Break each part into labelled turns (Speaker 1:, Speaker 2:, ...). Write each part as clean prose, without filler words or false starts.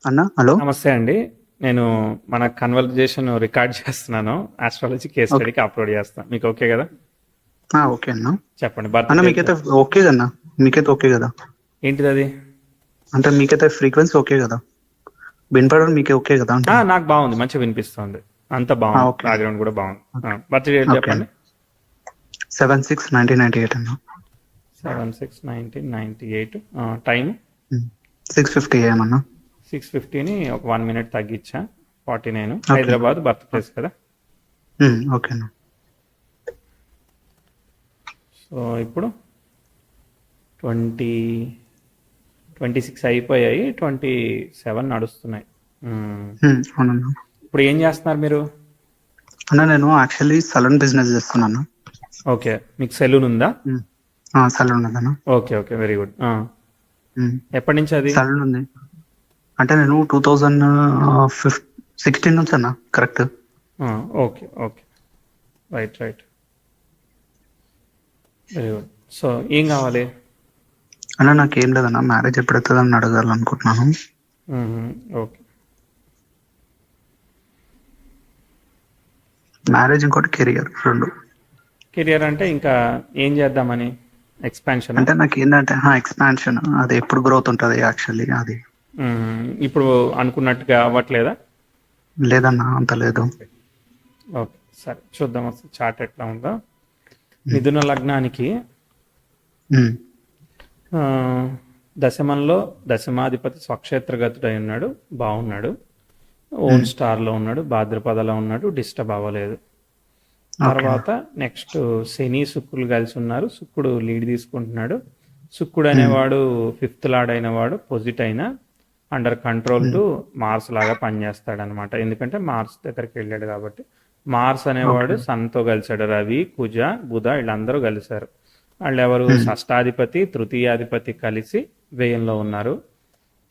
Speaker 1: అన్న హలో.
Speaker 2: నమస్తే అండి. నేను మన కన్వర్జేషన్ రికార్డ్ చేస్తున్నాను. Astrology case
Speaker 1: okay.
Speaker 2: స్టడీకి అప్లోడ్ చేస్తాను. మీకు ఓకే కదా?
Speaker 1: ఓకే అన్న.
Speaker 2: చెప్పండి.
Speaker 1: అన్న
Speaker 2: బర్త్ డేట్
Speaker 1: మీకైతే ఓకే అన్న. మీకైతే ఓకే కదా?
Speaker 2: ఏంటిది అది?
Speaker 1: అంటే మీకైతే ఫ్రీక్వెన్సీ ఓకే కదా? వినపడడం మీకే ఓకే కదా అంటున్నా.
Speaker 2: నాకు బాగుంది, మంచిగా వినిపిస్తుంది, అంత బాగుంది,
Speaker 1: ఓకే అన్న.
Speaker 2: బ్యాక్గ్రౌండ్ కూడా బాగుంది.
Speaker 1: ఓకే.
Speaker 2: బర్త్ డేట్
Speaker 1: ఓకే అన్న.
Speaker 2: చెప్పండి.
Speaker 1: 7/6/1998 అన్న.
Speaker 2: 7/6/1998. టైం
Speaker 1: 6:50 AM అన్న.
Speaker 2: 6:50ని ఒక 1 minute తగ్గించా. 49
Speaker 1: ఓకే అన్న.
Speaker 2: హైదరాబాద్ బర్త్ ప్లేస్ కదా.
Speaker 1: ఓకే అన్న.
Speaker 2: సో ఇప్పుడు 26 అయిపోయాయి, 27 నడుస్తున్నాయి.
Speaker 1: అవునన్న.
Speaker 2: ఇప్పుడు ఏం చేస్తున్నారు మీరు?
Speaker 1: అన్న నేను యాక్చువల్లీ సలూన్ బిజినెస్ చేస్తున్నాను.
Speaker 2: ఓకే, మీకు సెలూన్ ఉందా?
Speaker 1: సలూన్ ఉందన్న.
Speaker 2: Okay okay, very good. ఎప్పటి నుంచి అది?
Speaker 1: సలూన్ ఉంది. అంటే నేను 2016 నుంచి అన్న. Correct.
Speaker 2: Okay okay, right right, very good. So ఏం కావాలి?
Speaker 1: అన్న నాకేం లేదన్న, మ్యారేజ్ ఎప్పుడవుతుందని అడగాలనుకుంటున్నాను.
Speaker 2: ఓకే.
Speaker 1: మ్యారేజ్ ఇంకోటి కెరియర్ రెండు.
Speaker 2: కెరియర్ అంటే ఇంకా ఏం చేద్దామని? ఎక్స్పాన్షన్?
Speaker 1: అంటే నాకు ఏంటంటే ఎక్స్పాన్షన్, అది ఎప్పుడు గ్రోత్ ఉంటుంది యాక్చువల్లీ అది.
Speaker 2: ఇప్పుడు అనుకున్నట్టుగా అవ్వట్లేదా?
Speaker 1: లేదన్నా అంత లేదు.
Speaker 2: ఓకే, సరే చూద్దాం అసలు చార్ట్ ఎట్లా ఉందో. మిథున లగ్నానికి ఆ, దశమంలో దశమాధిపతి స్వక్షేత్రగతుడై ఉన్నాడు, బాగున్నాడు. ఓన్ స్టార్లో ఉన్నాడు, భాద్రపదలో ఉన్నాడు, డిస్టర్బ్ అవ్వలేదు. తర్వాత నెక్స్ట్ శని శుక్రులు కలిసి ఉన్నారు. శుక్రుడు లీడ్ తీసుకుంటున్నాడు. శుక్రుడు అనేవాడు 5th లార్డ్ అయిన వాడు పొజిట్ అయినా అండర్ కంట్రోల్ టు మార్స్ లాగా పనిచేస్తాడు అనమాట. ఎందుకంటే మార్స్ దగ్గరికి వెళ్ళాడు కాబట్టి. మార్స్ అనేవాడు సన్తో కలిశాడు. రవి, కుజ, బుధ వీళ్ళందరూ కలిశారు. వాళ్ళు ఎవరు? షష్టాధిపతి, తృతీయాధిపతి కలిసి వ్యయంలో ఉన్నారు.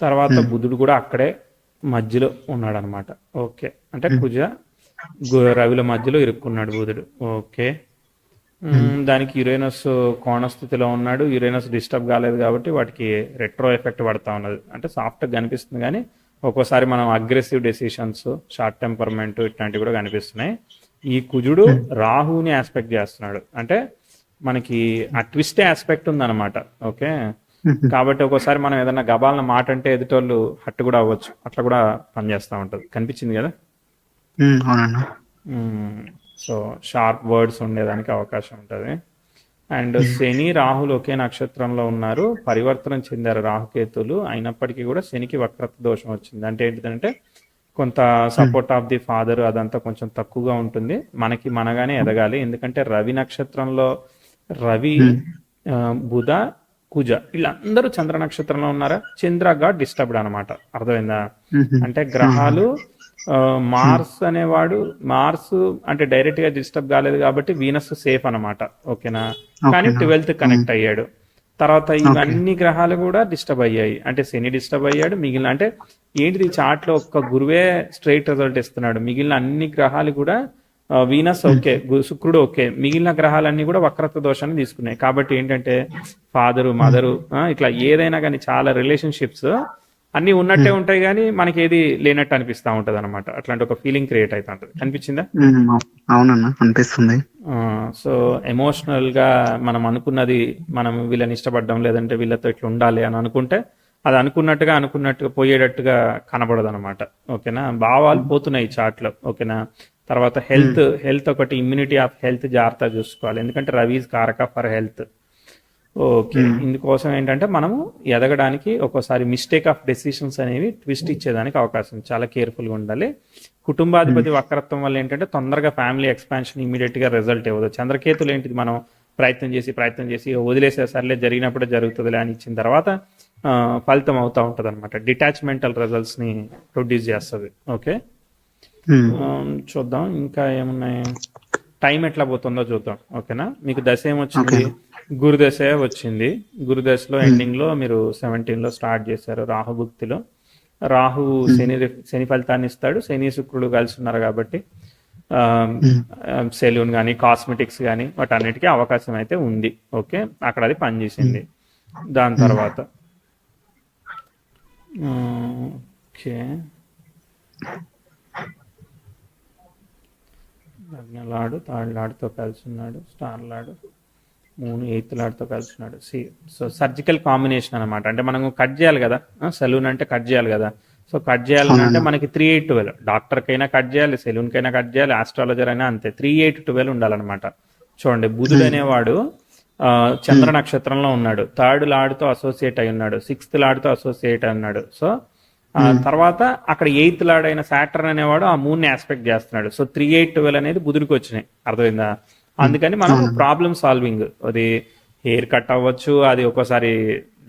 Speaker 2: తర్వాత బుధుడు కూడా అక్కడే మధ్యలో ఉన్నాడు అనమాట. ఓకే, అంటే కుజ రవిల మధ్యలో ఇరుక్కున్నాడు బుధుడు. ఓకే. దానికి యురేనస్ కోణస్థితిలో ఉన్నాడు. యురేనస్ డిస్టర్బ్ కాలేదు కాబట్టి వాటికి రెట్రో ఎఫెక్ట్ పడతా ఉన్నది. అంటే సాఫ్ట్గా కనిపిస్తుంది, కానీ ఒక్కోసారి మనం అగ్రెసివ్ డెసిషన్స్, షార్ట్ టెంపర్మెంట్ ఇట్లాంటివి కూడా కనిపిస్తున్నాయి. ఈ కుజుడు రాహుని ఆస్పెక్ట్ చేస్తున్నాడు. అంటే మనకి ఆ ట్విస్ట్ ఆస్పెక్ట్ ఉందన్నమాట. ఓకే, కాబట్టి ఒక్కోసారి మనం ఏదైనా గబాలన మాట అంటే ఎదుటోళ్ళు హట్టు కూడా అవ్వచ్చు. అట్లా కూడా పనిచేస్తూ ఉంటుంది. కనిపించింది కదా? సో షార్ప్ వర్డ్స్ ఉండేదానికి అవకాశం ఉంటుంది. అండ్ శని రాహులు ఒకే నక్షత్రంలో ఉన్నారు, పరివర్తనం చెందారు రాహుకేతులు. అయినప్పటికీ కూడా శనికి వక్రత్వ దోషం వచ్చింది. అంటే ఏంటంటే కొంత సపోర్ట్ ఆఫ్ ది ఫాదర్ అదంతా కొంచెం తక్కువగా ఉంటుంది. మనగానే ఎదగాలి. ఎందుకంటే రవి నక్షత్రంలో రవి, బుధ, కుజ వీళ్ళందరూ చంద్ర నక్షత్రంలో ఉన్నారా? చంద్ర గాడ్ డిస్టర్బ్డ్ అనమాట. అర్థమైందా? అంటే గ్రహాలు మార్స్ అనేవాడు, మార్స్ అంటే డైరెక్ట్ గా డిస్టర్బ్ కాలేదు కాబట్టి వీనస్ సేఫ్ అనమాట. ఓకేనా? కానీ 12th కనెక్ట్ అయ్యాడు. తర్వాత ఇవన్నీ గ్రహాలు కూడా డిస్టర్బ్ అయ్యాయి. అంటే శని డిస్టర్బ్ అయ్యాడు. మిగిలిన అంటే ఏంటిది, చార్ట్ లో ఒక్క గురువే స్ట్రైట్ రిజల్ట్ ఇస్తున్నాడు. మిగిలిన అన్ని గ్రహాలు కూడా వీనస్ ఓకే, శుక్రుడు ఓకే, మిగిలిన గ్రహాలన్నీ కూడా వక్రత్వ దోషాన్ని తీసుకున్నాయి. కాబట్టి ఏంటంటే ఫాదరు, మదరు ఇట్లా ఏదైనా కానీ చాలా రిలేషన్షిప్స్ అన్నీ ఉన్నట్టే ఉంటాయి, కానీ మనకి ఏది లేనట్టు అనిపిస్తూ ఉంటుంది అనమాట. అట్లాంటి ఒక ఫీలింగ్ క్రియేట్ అవుతా ఉంటుంది. కనిపించిందా?
Speaker 1: అవునన్నా, అనిపిస్తుంది.
Speaker 2: సో ఎమోషనల్గా మనం అనుకున్నది, మనం వీళ్ళని ఇష్టపడ్డం, లేదంటే వీళ్ళతో ఇట్లా ఉండాలి అని అనుకుంటే అది అనుకున్నట్టుగా పోయేటట్టుగా కనబడదు అనమాట. ఓకేనా? భావాలు పోతున్నాయి చార్ట్లో. ఓకేనా? తర్వాత హెల్త్ ఒకటి, ఇమ్యూనిటీ ఆఫ్ హెల్త్ జాగ్రత్తగా చూసుకోవాలి. ఎందుకంటే రవి ఈజ్ కారక ఫర్ హెల్త్. ఓకే, ఇందుకోసం ఏంటంటే మనము ఎదగడానికి ఒక్కోసారి మిస్టేక్ ఆఫ్ డెసిషన్స్ అనేవి ట్విస్ట్ ఇచ్చేదానికి అవకాశం, చాలా కేర్ఫుల్గా ఉండాలి. కుటుంబాధిపతి వక్రత్వం వల్ల ఏంటంటే తొందరగా ఫ్యామిలీ ఎక్స్పాన్షన్ ఇమీడియట్గా రిజల్ట్ ఇవ్వదు. చంద్రకేతులు ఏంటిది, మనం ప్రయత్నం చేసి వదిలేసే సర్లే జరిగినప్పుడే జరుగుతుందిలే అని ఇచ్చిన తర్వాత ఫలితం అవుతూ ఉంటుంది అనమాట. డిటాచ్మెంటల్ రిజల్ట్స్ని ప్రొడ్యూస్ చేస్తుంది. ఓకే, చూద్దాం ఇంకా ఏమున్నాయి. టైం ఎట్లా పోతుందో చూద్దాం. ఓకేనా? మీకు దశ ఏమొచ్చింది? గురుదశ వచ్చింది. గురుదశలో ఎండింగ్లో మీరు 17లో స్టార్ట్ చేశారు రాహుభుక్తిలో. రాహు శని ఫలితాన్ని ఇస్తాడు. శని శుక్రుడు కలిసి ఉన్నారు కాబట్టి సెలూన్ కానీ కాస్మెటిక్స్ కానీ వాటన్నిటికీ అవకాశం అయితే ఉంది. ఓకే, అక్కడ అది పనిచేసింది. దాని తర్వాత ఓకే. లగ్నలాడు థర్డ్ లాడ్తో కలిసి ఉన్నాడు, స్టార్ లాడు 3 ఎయిత్ లాడ్తో కలిసి ఉన్నాడు. సో సర్జికల్ కాంబినేషన్ అనమాట. అంటే మనం కట్ చేయాలి కదా, సెలూన్ అంటే కట్ చేయాలి కదా. సో కట్ చేయాలని అంటే మనకి 3-8-12 డాక్టర్కైనా కట్ చేయాలి, సెలూన్కైనా కట్ చేయాలి, ఆస్ట్రాలజర్ అయినా అంతే. 3-8-12 ఉండాలన్నమాట. చూడండి, బుధుడు అనేవాడు చంద్ర నక్షత్రంలో ఉన్నాడు, థర్డ్ లాడ్తో అసోసియేట్ అయి ఉన్నాడు, 6th లాడ్తో అసోసియేట్ అయి ఉన్నాడు. సో తర్వాత అక్కడ 8th లార్డ్ అయిన సాటర్న్ అనేవాడు ఆ మూన్ ఆస్పెక్ట్ చేస్తున్నాడు. సో 3-8-12 అనేది బుధుడికి వచ్చినాయి. అర్థమైందా? అందుకని మనం ప్రాబ్లమ్ సాల్వింగ్, అది హెయిర్ కట్ అవ్వచ్చు, అది ఒక్కోసారి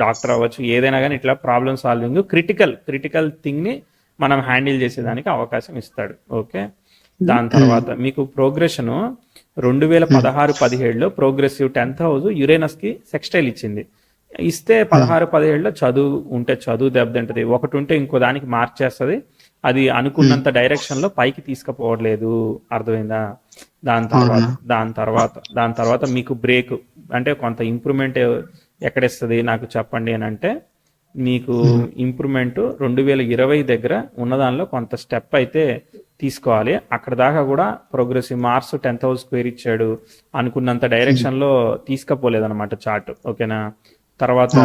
Speaker 2: డాక్టర్ అవ్వచ్చు, ఏదైనా కానీ ఇట్లా ప్రాబ్లమ్ సాల్వింగ్ క్రిటికల్ థింగ్ ని మనం హ్యాండిల్ చేసేదానికి అవకాశం ఇస్తాడు. ఓకే. దాని తర్వాత మీకు ప్రోగ్రెషన్ 2016-17లో ప్రోగ్రెసివ్ 10th హౌస్ యురేనస్ కి సెక్స్టైల్ ఇచ్చింది. ఇస్తే 16-17లో చదువు ఉంటే చదువు దెబ్బతింటది, ఒకటి ఉంటే ఇంకో దానికి మార్చేస్తుంది, అది అనుకున్నంత డైరెక్షన్ లో పైకి తీసుకుపోవట్లేదు. అర్థమైందా? దాని తర్వాత మీకు బ్రేక్ అంటే కొంత ఇంప్రూవ్మెంట్ ఎక్కడిస్తుంది నాకు చెప్పండి అని అంటే, మీకు ఇంప్రూవ్మెంట్ 2020 దగ్గర ఉన్నదానిలో కొంత స్టెప్ అయితే తీసుకోవాలి. అక్కడ దాకా కూడా progressive Mars 10th house square ఇచ్చాడు, అనుకున్నంత డైరెక్షన్ లో తీసుకపోలేదన్నమాట చార్ట్. ఓకేనా? తర్వాత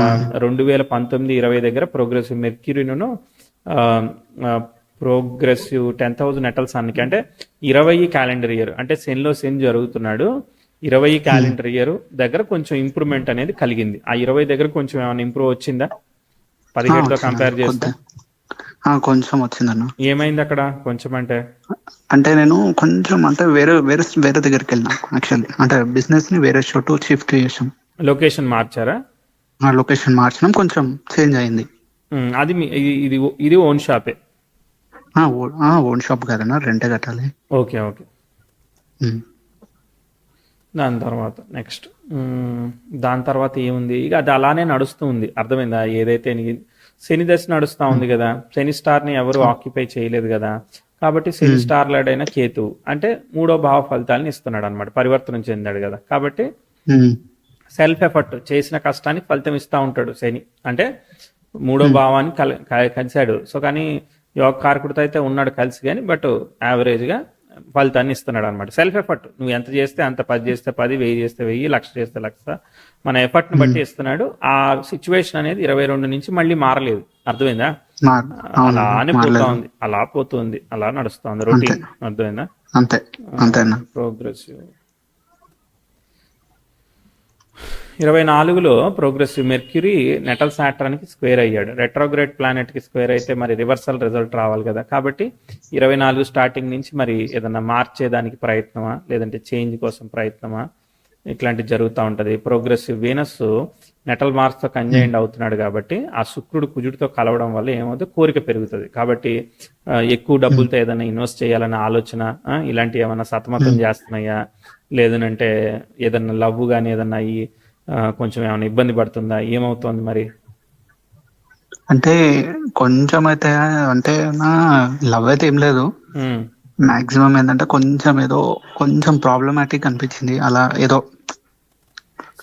Speaker 2: 2019-20 దగ్గర ప్రోగ్రెసివ్ మెర్క్యూరీను ప్రోగ్రెసివ్ 10th హౌస్ నెటల్ సన్కి, అంటే 20 క్యాలెండర్ ఇయర్, అంటే శని జరుగుతున్నాడు, 20 క్యాలెండర్ ఇయర్ దగ్గర కొంచెం ఇంప్రూవ్మెంట్ అనేది కలిగింది. ఆ 20 దగ్గర కొంచెం ఏమైనా ఇంప్రూవ్ వచ్చిందా 17తో కంపేర్ చేస్తే?
Speaker 1: కొంచెం వచ్చిందన్న.
Speaker 2: ఏమైంది అక్కడ కొంచెం
Speaker 1: అంటే నేను కొంచెం అంటే వేరే దగ్గరికి వెళ్ళినా యాక్చువల్లీ, అంటే బిజినెస్ ని వేరే చోటు షిఫ్ట్ చేసాం.
Speaker 2: లొకేషన్ మార్చారా?
Speaker 1: లొకేషన్ మార్చడం కొంచెం చేంజ్ అయింది.
Speaker 2: అది ఇది ఓన్ షాపే?
Speaker 1: ఓన్ షాప్ కాదన్నా, రెంటే కట్టాలి.
Speaker 2: ఓకే. దాని తర్వాత నెక్స్ట్ దాని తర్వాత ఏముంది, ఇక అది అలానే నడుస్తూ ఉంది. అర్థమైందా? ఏదైతే శని దశ నడుస్తూ ఉంది కదా, శని స్టార్ ని ఎవరు ఆక్యుపై చేయలేదు కదా, కాబట్టి శని స్టార్ లాడ్ అయిన కేతు అంటే 3వ భావ ఫలితాలను ఇస్తున్నాడు అనమాట, పరివర్తనం చెందాడు కదా. కాబట్టి సెల్ఫ్ ఎఫర్ట్ చేసిన కష్టానికి ఫలితం ఇస్తూ ఉంటాడు శని. అంటే 3వ భావాన్ని కలిశాడు. సో కానీ యోగ కారకుడితో అయితే ఉన్నాడు కలిసి, కానీ బట్ యావరేజ్ గా ఫలితాన్ని ఇస్తున్నాడు అనమాట. సెల్ఫ్ ఎఫర్ట్, నువ్వు ఎంత చేస్తే అంత, 10 చేస్తే 10, 1000 చేస్తే 1000, 1,00,000 చేస్తే 1,00,000, మన ఎఫర్ట్ ని బట్టి ఇస్తున్నాడు. ఆ సిచ్యువేషన్ అనేది 22 నుంచి మళ్ళీ మారలేదు. అర్థమైందా? అలా పోతుంది, అలా నడుస్తుంది రొటీన్. అర్థమైందా? ప్రోగ్రెసివ్ 24లో ప్రోగ్రెసివ్ మెర్క్యూరీ నెటల్ సాటర్న్కి స్క్వేర్ అయ్యాడు. రెట్రోగ్రేడ్ ప్లానెట్ కి స్క్వేర్ అయితే మరి రివర్సల్ రిజల్ట్ రావాలి కదా. కాబట్టి 24 స్టార్టింగ్ నుంచి మరి ఏదన్నా మార్చేదానికి ప్రయత్నమా, లేదంటే చేంజ్ కోసం ప్రయత్నమా, ఇట్లాంటి జరుగుతూ ఉంటది. ప్రోగ్రెసివ్ వీనస్ నెటల్ మార్స్ తో కంజైండ్ అవుతున్నాడు కాబట్టి ఆ శుక్రుడు కుజుడితో కలవడం వల్ల ఏమవుతుంది, కోరిక పెరుగుతుంది. కాబట్టి ఎక్కువ డబ్బులతో ఏదైనా ఇన్వెస్ట్ చేయాలన్న ఆలోచన, ఇలాంటి ఏమైనా సతమతం చేస్తున్నాయా, లేదనంటే ఏదన్నా లవ్ కానీ ఏదన్నా అయ్యి కొంచెం ఏమైనా ఇబ్బంది పడుతుందా, ఏమవుతోంది మరి?
Speaker 1: అంటే కొంచెం అయితే, అంటే నా లవ్ అయితే ఏం లేదు, మాక్సిమం ఏంటంటే కొంచెం ప్రాబ్లమాటిక్ అనిపించింది. అలా ఏదో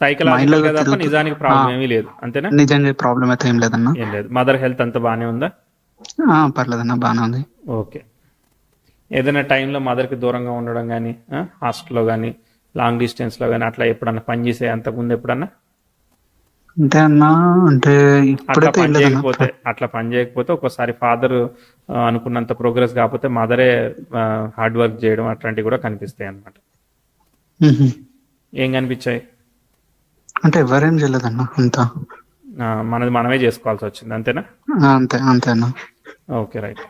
Speaker 2: సైకలాజికల్ గా తప్ప నిజానికి ప్రాబ్లం ఏమీ లేదు, అంతేనా?
Speaker 1: నిజంగా ప్రాబ్లం అయితే ఏం లేదన్నా.
Speaker 2: ఏం లేదు. మదర్ హెల్త్ అంతా బాగానే ఉందా?
Speaker 1: పర్లేదన్నా, బాగానే ఉంది.
Speaker 2: ఓకే. ఏదైనా టైంలో మదర్కి దూరంగా ఉండడం కానీ, హాస్టల్లో కానీ, లాంగ్ డిస్టెన్స్ లో కానీ అట్లా ఎప్పుడన్నా పని చేసే అంతకుముందు ఎప్పుడన్నా?
Speaker 1: అంటే అన్నా, అంటే
Speaker 2: అట్లా పని చేయకపోతే ఒక్కోసారి ఫాదర్ అనుకున్నంత ప్రోగ్రెస్ కాకపోతే మదరే హార్డ్ వర్క్ చేయడం అట్లాంటివి కూడా కనిపిస్తాయి అన్నమాట. ఏం కనిపించాయి?
Speaker 1: అంటే ఎవరేం చేయలేదన్నా, అంతా
Speaker 2: మనది మనమే చేసుకోవాల్సి వచ్చింది, అంతేనా?
Speaker 1: అంతేనా.
Speaker 2: Okay, right.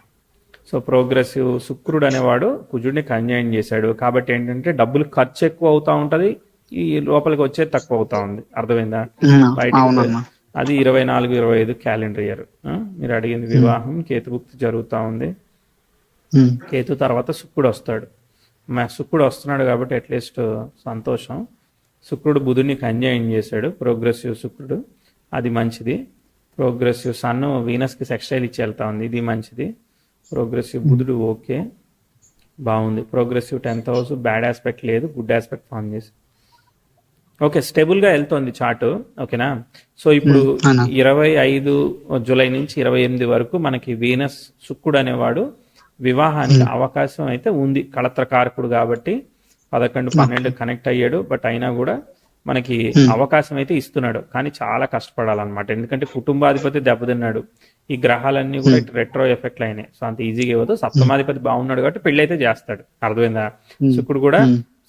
Speaker 2: సో ప్రోగ్రెసివ్ శుక్రుడు అనేవాడు కుజుడిని కంజైన్ చేశాడు కాబట్టి ఏంటంటే డబ్బులు ఖర్చు ఎక్కువ అవుతా ఉంటది, ఈ లోపలికి వచ్చేది తక్కువ అవుతా ఉంది. అర్థమైందా? బయటికి అది 24-25 క్యాలెండర్ ఇయర్. మీరు అడిగింది వివాహం, కేతుభుక్తి జరుగుతూ ఉంది. కేతు తర్వాత శుక్రుడు వస్తాడు. శుక్రుడు వస్తున్నాడు కాబట్టి అట్లీస్ట్ సంతోషం. శుక్రుడు బుధుడిని కంజైన్ చేశాడు, ప్రోగ్రెసివ్ శుక్రుడు, అది మంచిది. ప్రోగ్రెసివ్ సన్ వీనస్కి సెక్స్టైల్ ఇచ్చి వెళ్తా ఉంది, ఇది మంచిది. ప్రోగ్రెసివ్ బుధుడు ఓకే, బాగుంది. Progressive 10th house bad aspect లేదు, గుడ్ ఆస్పెక్ట్ ఫామ్ చేసి ఓకే, స్టేబుల్ గా వెళ్తోంది చార్ట్. ఓకేనా. సో ఇప్పుడు
Speaker 1: అన్న
Speaker 2: 25 జూలై నుంచి 28 వరకు మనకి వీనస్ శుక్రుడు అనేవాడు వివాహానికి అవకాశం అయితే ఉంది. కళత్రకారకుడు కాబట్టి 11, 12 కనెక్ట్ అయ్యాడు. బట్ అయినా కూడా మనకి అవకాశం అయితే ఇస్తున్నాడు, కానీ చాలా కష్టపడాలన్నమాట. ఎందుకంటే కుటుంబాధిపతి దెబ్బతిన్నాడు, ఈ గ్రహాలన్నీ కూడా రెట్రో ఎఫెక్ట్లు అయినాయి. సో అంత ఈజీగా ఇవ్వదు. సప్తమాధిపతి బాగున్నాడు కాబట్టి పెళ్లి అయితే చేస్తాడు. అర్థమైందా. శుక్రుడు కూడా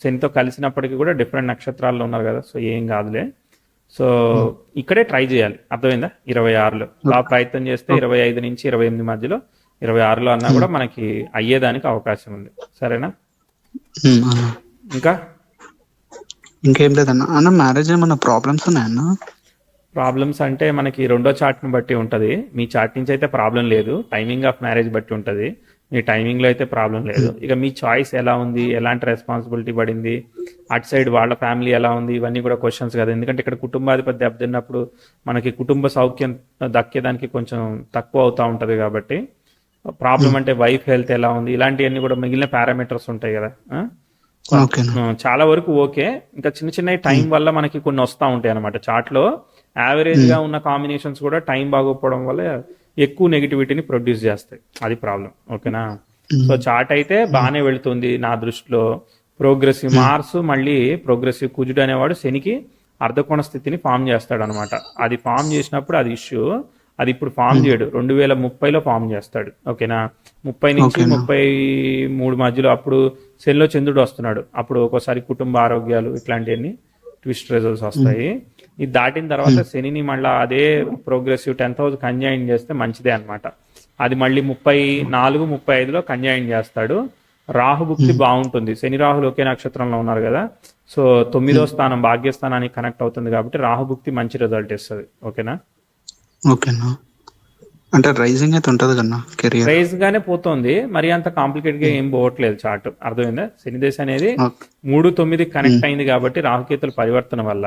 Speaker 2: శనితో కలిసినప్పటికీ కూడా డిఫరెంట్ నక్షత్రాల్లో ఉన్నారు కదా, సో ఏం కాదులే. సో ఇక్కడే ట్రై చేయాలి. అర్థమైందా. 26లో బాగా ప్రయత్నం చేస్తే 25 నుంచి 28 మధ్యలో, 26లో అన్నా కూడా మనకి అయ్యేదానికి అవకాశం ఉంది. సరేనా. ఇంకా
Speaker 1: ఇంకేం లేదన్న. అన్న మ్యారేజ్ ఏమన్నా ప్రాబ్లమ్స్ ఉన్నాయన్న?
Speaker 2: ప్రాబ్లమ్స్ అంటే మనకి రెండో చార్ట్ని బట్టి ఉంటుంది. మీ చార్ట్ నుంచి అయితే ప్రాబ్లం లేదు, టైమింగ్ ఆఫ్ మ్యారేజ్ బట్టి ఉంటుంది. మీ టైమింగ్లో అయితే ప్రాబ్లం లేదు. ఇక మీ చాయిస్ ఎలా ఉంది, ఎలాంటి రెస్పాన్సిబిలిటీ పడింది, అటు సైడ్ వాళ్ళ ఫ్యామిలీ ఎలా ఉంది, ఇవన్నీ కూడా క్వశ్చన్స్ కదా. ఎందుకంటే ఇక్కడ కుటుంబాధిపతి దెబ్బతిన్నప్పుడు మనకి కుటుంబ సౌఖ్యం దక్కేదానికి కొంచెం తక్కువ అవుతూ ఉంటుంది. కాబట్టి ప్రాబ్లం అంటే వైఫ్ హెల్త్ ఎలా ఉంది, ఇలాంటివన్నీ కూడా మిగిలిన పారామీటర్స్ ఉంటాయి కదా. చాలా వరకు ఓకే. ఇంకా చిన్న చిన్న టైం వల్ల మనకి కొన్ని వస్తూ ఉంటాయి అనమాట. చార్ట్లో యావరేజ్ గా ఉన్న కాంబినేషన్స్ కూడా టైం బాగోకపోవడం వల్ల ఎక్కువ నెగిటివిటీని ప్రొడ్యూస్ చేస్తాయి. అది ప్రాబ్లం. ఓకేనా. సో చార్ట్ అయితే బాగానే వెళుతుంది నా దృష్టిలో. ప్రోగ్రెసివ్ మార్స్ మళ్ళీ ప్రోగ్రెసివ్ కుజుడు అనేవాడు శనికి అర్ధకోణ స్థితిని ఫామ్ చేస్తాడు అనమాట. అది ఫామ్ చేసినప్పుడు అది ఇష్యూ. అది ఇప్పుడు ఫామ్ చేయడు, 2030లో ఫామ్ చేస్తాడు. ఓకేనా. 30 నుంచి 33 మధ్యలో అప్పుడు శనిలో చంద్రుడు వస్తున్నాడు. అప్పుడు ఒక్కోసారి కుటుంబ ఆరోగ్యాలు ఇట్లాంటివన్నీ ట్విస్ట్ రిజల్ట్స్ వస్తాయి. ఇది దాటిన తర్వాత శనిని మళ్ళీ అదే ప్రోగ్రెసివ్ 10th హౌస్ కంజాయిన్ చేస్తే మంచిదే అనమాట. అది మళ్ళీ 34, 35లో కంజాయిన్ చేస్తాడు. రాహుభుక్తి బాగుంటుంది. శని రాహులు ఒకే నక్షత్రంలో ఉన్నారు కదా, సో 9వ స్థానం భాగ్యస్థానానికి కనెక్ట్ అవుతుంది కాబట్టి రాహుభుక్తి మంచి రిజల్ట్ ఇస్తుంది. ఓకేనా.
Speaker 1: ఓకేనా. అంటే రైజింగ్ అయితే ఉంటది కన్నా, కెరియర్
Speaker 2: రైజ్ గానే పోతుంది, మరి అంత కాంప్లికేట్ గా ఏం పోవట్లేదు చార్ట్. అర్థమైందా. శనిదేశ అనేది 3, 9 కనెక్ట్ అయింది కాబట్టి రాహుకేతుల పరివర్తన వల్ల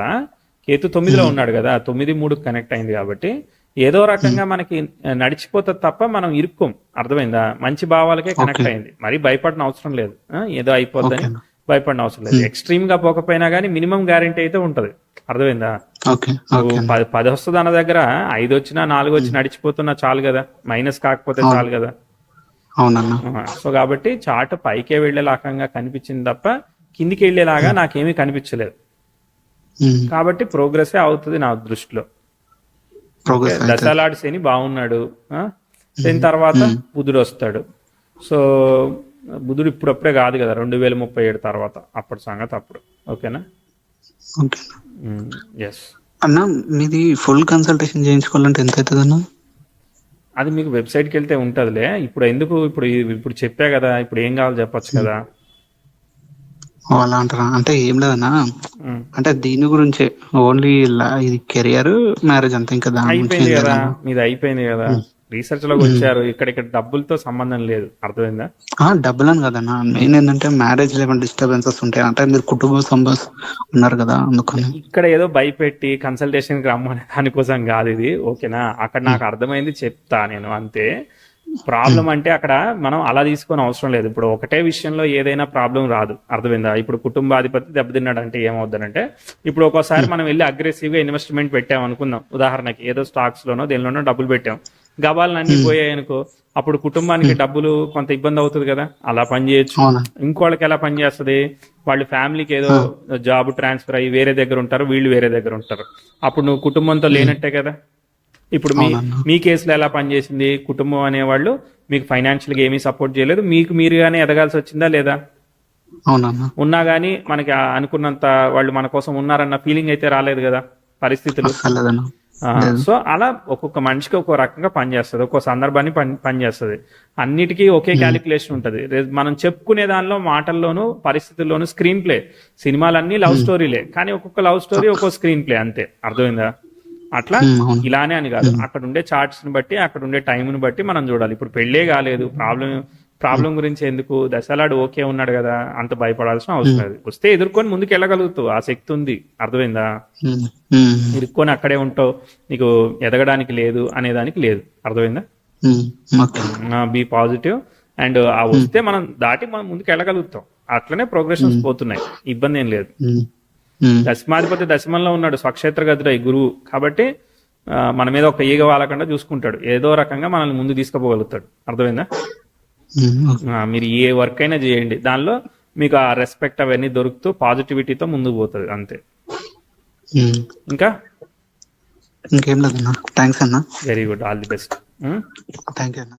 Speaker 2: కేతు 9లో ఉన్నాడు కదా, 9, 3 కనెక్ట్ అయింది కాబట్టి ఏదో రకంగా మనకి నడిచిపోతుంది తప్ప మనం ఇరుక్కోం. అర్థమైందా. మంచి భావాలకే కనెక్ట్ అయింది, మరి భయపడిన అవసరం లేదు. ఏదో అయిపోద్దని భయపడిన అవసరం లేదు. ఎక్స్ట్రీమ్ గా పోకపోయినా కానీ మినిమం గ్యారంటీ అయితే ఉంటది. అర్థమైందా. 10 వస్తుంది అన్న దగ్గర 5 వచ్చినా 4 వచ్చి నడిచిపోతున్నా చాలు కదా, మైనస్ కాకపోతే చాలు కదా. సో కాబట్టి చార్ట్ పైకే వెళ్లేలాగా కనిపించింది తప్ప కిందికి వెళ్లేలాగా నాకేమీ కనిపించలేదు. కాబట్టి ప్రోగ్రెస్ అవుతుంది నా దృష్టిలో. దశలాడి శని బాగున్నాడు. శని తర్వాత బుధుడు వస్తాడు. సో బుధుడు ఇప్పుడప్పుడే కాదు కదా, 2037 తర్వాత, అప్పటి సంగతి అప్పుడు. ఓకేనా. ఎస్
Speaker 1: అన్న. మీది ఫుల్ కన్సల్టేషన్ చేయించుకోవాలంటే ఎంత అవుతుంది అన్న?
Speaker 2: అది మీకు వెబ్సైట్కి వెళ్తే ఉంటుందిలే. ఇప్పుడు ఎందుకు, ఇప్పుడు చెప్పా కదా, ఇప్పుడు ఏం కావాలో చెప్పొచ్చు కదా.
Speaker 1: అలా అంటారా? అంటే ఏం లేదన్నా, అంటే దీని గురించే ఓన్లీ ఇది కెరియర్ మ్యారేజ్ అంతే, ఇంకా
Speaker 2: అయిపోయింది కదా మీది, అయిపోయింది కదా. రీసెర్చ్ లోకి వచ్చారు, ఇక్కడ డబ్బులతో సంబంధం లేదు. అర్థమైందా.
Speaker 1: డబ్బులు అని కదన్నా, మెయిన్ ఏంటంటే మ్యారేజ్ లేకుండా డిస్టర్బెన్సెస్ ఉంటాయి అంటే మీరు కుటుంబ సంబంధం ఉన్నారు కదా, అందుకని.
Speaker 2: ఇక్కడ ఏదో భయపెట్టి కన్సల్టేషన్ కి రమ్మనే దానికోసం కాదు ఇది. ఓకేనా. అక్కడ నాకు అర్థమైంది చెప్తా నేను, అంతే. ప్రాబ్లం అంటే అక్కడ మనం అలా తీసుకొని అవసరం లేదు. ఇప్పుడు ఒకటే విషయంలో ఏదైనా ప్రాబ్లం రాదు. అర్థమైందా. ఇప్పుడు కుటుంబాధిపతి దెబ్బతిన్నాడు అంటే ఏమవుతుందంటే, ఇప్పుడు ఒక్కోసారి మనం వెళ్ళి అగ్రెసివ్ గా ఇన్వెస్ట్మెంట్ పెట్టాం అనుకుందాం, ఉదాహరణకి ఏదో స్టాక్స్ లోనో దేనిలోనో డబ్బులు పెట్టాం, గబాలను అన్ని పోయాయి అనుకో, అప్పుడు కుటుంబానికి డబ్బులు కొంత ఇబ్బంది అవుతుంది కదా. అలా పని చేయొచ్చు. ఇంకోళ్ళకి ఎలా పని చేస్తుంది, వాళ్ళు ఫ్యామిలీకి ఏదో జాబ్ ట్రాన్స్ఫర్ అయ్యి వేరే దగ్గర ఉంటారు, వీళ్ళు వేరే దగ్గర ఉంటారు, అప్పుడు నువ్వు కుటుంబంతో లేనట్టే కదా. ఇప్పుడు మీ కేసులో ఎలా పనిచేసింది, కుటుంబం అనేవాళ్ళు మీకు ఫైనాన్షియల్ గా ఏమీ సపోర్ట్ చేయలేదు, మీకు మీరుగానే ఎదగాల్సి వచ్చిందా లేదా. ఉన్నా గానీ మనకి అనుకున్నంత వాళ్ళు మన కోసం ఉన్నారన్న ఫీలింగ్ అయితే రాలేదు కదా పరిస్థితులు. సో అలా ఒక్కొక్క మనిషికి ఒక్కో రకంగా పనిచేస్తుంది, ఒక్కో సందర్భాన్ని పనిచేస్తుంది. అన్నిటికీ ఒకే క్యాలిక్యులేషన్ ఉంటుంది. మనం చెప్పుకునే దానిలో మాటల్లోనూ పరిస్థితుల్లోనూ స్క్రీన్ ప్లే. సినిమాలన్నీ లవ్ స్టోరీలే, కానీ ఒక్కొక్క లవ్ స్టోరీ ఒక్కో స్క్రీన్ ప్లే, అంతే. అర్థమైందా. అట్లా ఇలానే అని కాదు, అక్కడ ఉండే చార్ట్స్ ని బట్టి, అక్కడ ఉండే టైంని బట్టి మనం చూడాలి. ఇప్పుడు పెళ్ళే కాలేదు, ప్రాబ్లం గురించి ఎందుకు, దశలాడు ఓకే ఉన్నాడు కదా, అంత భయపడాల్సిన అవసరం లేదు. వస్తే ఎదుర్కొని ముందుకు వెళ్ళగలుగుతావు, ఆ శక్తి ఉంది. అర్థమైందా. ఇరుక్కొని అక్కడే ఉంటావు, నీకు ఎదగడానికి లేదు అనేదానికి లేదు. అర్థమైందా. బీ పాజిటివ్ అండ్ ఆ వస్తే మనం దాటి మనం ముందుకు వెళ్ళగలుగుతాం. అట్లనే ప్రోగ్రెషన్స్ పోతున్నాయి, ఇబ్బంది ఏం లేదు. దశమాధిపతి దశమంలో ఉన్నాడు, స్వక్షేత్ర గతుడై గురువు. కాబట్టి మన మీద ఒక ఈగ వాలకుండా చూసుకుంటాడు, ఏదో రకంగా మనల్ని ముందు తీసుకుపోగలుగుతాడు. అర్థమైందా? మీరు ఏ వర్క్ అయినా చేయండి, దానిలో మీకు ఆ రెస్పెక్ట్ అవన్నీ దొరుకుతూ పాజిటివిటీతో ముందుకు పోతుంది అంతే. ఇంకా
Speaker 1: ఇంకేం లేదన్నా. థ్యాంక్స్ అన్న.
Speaker 2: Very good, all the best.
Speaker 1: Thank you అన్న.